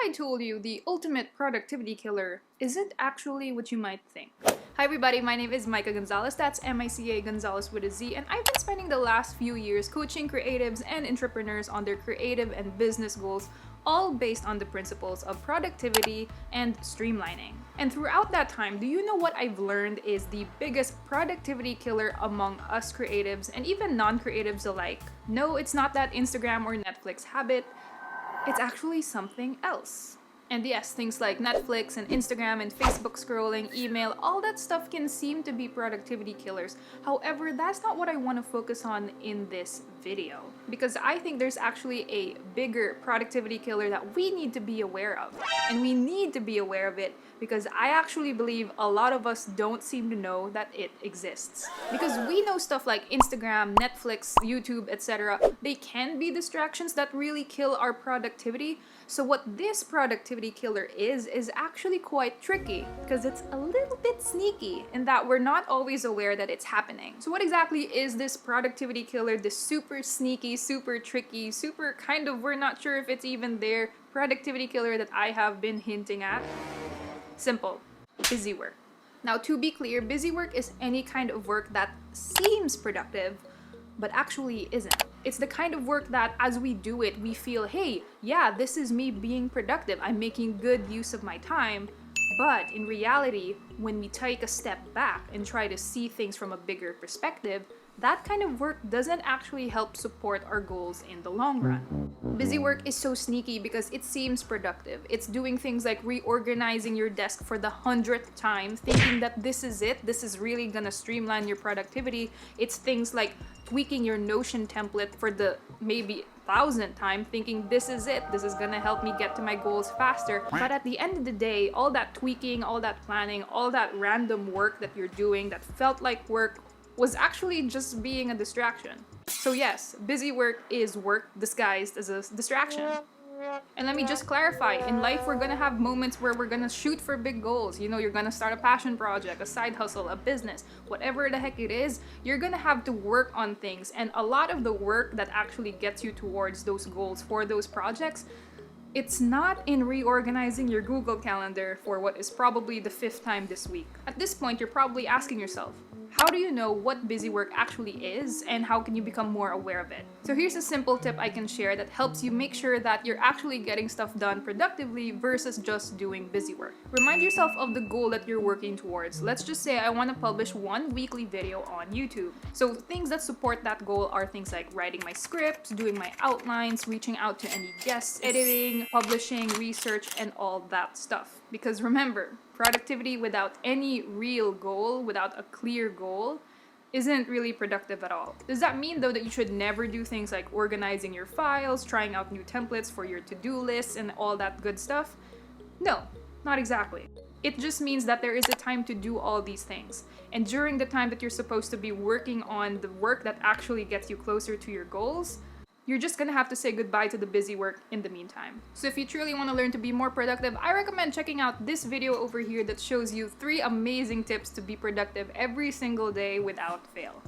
I told you the ultimate productivity killer isn't actually what you might think? Hi everybody, my name is Mica Gonzalez, that's M-I-C-A Gonzalez with a Z, and I've been spending the last few years coaching creatives and entrepreneurs on their creative and business goals, all based on the principles of productivity and streamlining. And throughout that time, do you know what I've learned is the biggest productivity killer among us creatives and even non-creatives alike? No, it's not that Instagram or Netflix habit. It's actually something else. And yes, things like Netflix and Instagram and Facebook scrolling, email, all that stuff can seem to be productivity killers. However, that's not what I want to focus on in this video. Because I think there's actually a bigger productivity killer that we need to be aware of. And we need to be aware of it because I actually believe a lot of us don't seem to know that it exists. Because we know stuff like Instagram, Netflix, YouTube, etc. They can be distractions that really kill our productivity. So what this productivity killer is actually quite tricky because it's a little bit sneaky in that we're not always aware that it's happening. So what exactly is this productivity killer, this super sneaky, super tricky, super kind of we're not sure if it's even there productivity killer that I have been hinting at? Simple. Busy work. Now, to be clear, busy work is any kind of work that seems productive but actually isn't. It's the kind of work that as we do it, we feel, hey, yeah, this is me being productive. I'm making good use of my time. But in reality, when we take a step back and try to see things from a bigger perspective, that kind of work doesn't actually help support our goals in the long run. Busy work is so sneaky because it seems productive. It's doing things like reorganizing your desk for the 100th time, thinking that this is it, this is really gonna streamline your productivity. It's things like tweaking your Notion template for the maybe 1,000th time, thinking this is it, this is gonna help me get to my goals faster. But at the end of the day, all that tweaking, all that planning, all that random work that you're doing that felt like work was actually just being a distraction. So yes, busy work is work disguised as a distraction. And let me just clarify, in life we're gonna have moments where we're gonna shoot for big goals. You know, you're gonna start a passion project, a side hustle, a business, whatever the heck it is, you're gonna have to work on things. And a lot of the work that actually gets you towards those goals for those projects, it's not in reorganizing your Google Calendar for what is probably the 5th time this week. At this point, you're probably asking yourself, how do you know what busy work actually is and how can you become more aware of it? So here's a simple tip I can share that helps you make sure that you're actually getting stuff done productively versus just doing busy work. Remind yourself of the goal that you're working towards. Let's just say I want to publish one weekly video on YouTube. So things that support that goal are things like writing my scripts, doing my outlines, reaching out to any guests, editing, publishing, research, and all that stuff. Because remember, productivity without any real goal, without a clear goal, isn't really productive at all. Does that mean though that you should never do things like organizing your files, trying out new templates for your to-do lists and all that good stuff? No, not exactly. It just means that there is a time to do all these things. And during the time that you're supposed to be working on the work that actually gets you closer to your goals, you're just gonna have to say goodbye to the busy work in the meantime. So if you truly want to learn to be more productive, I recommend checking out this video over here that shows you 3 amazing tips to be productive every single day without fail.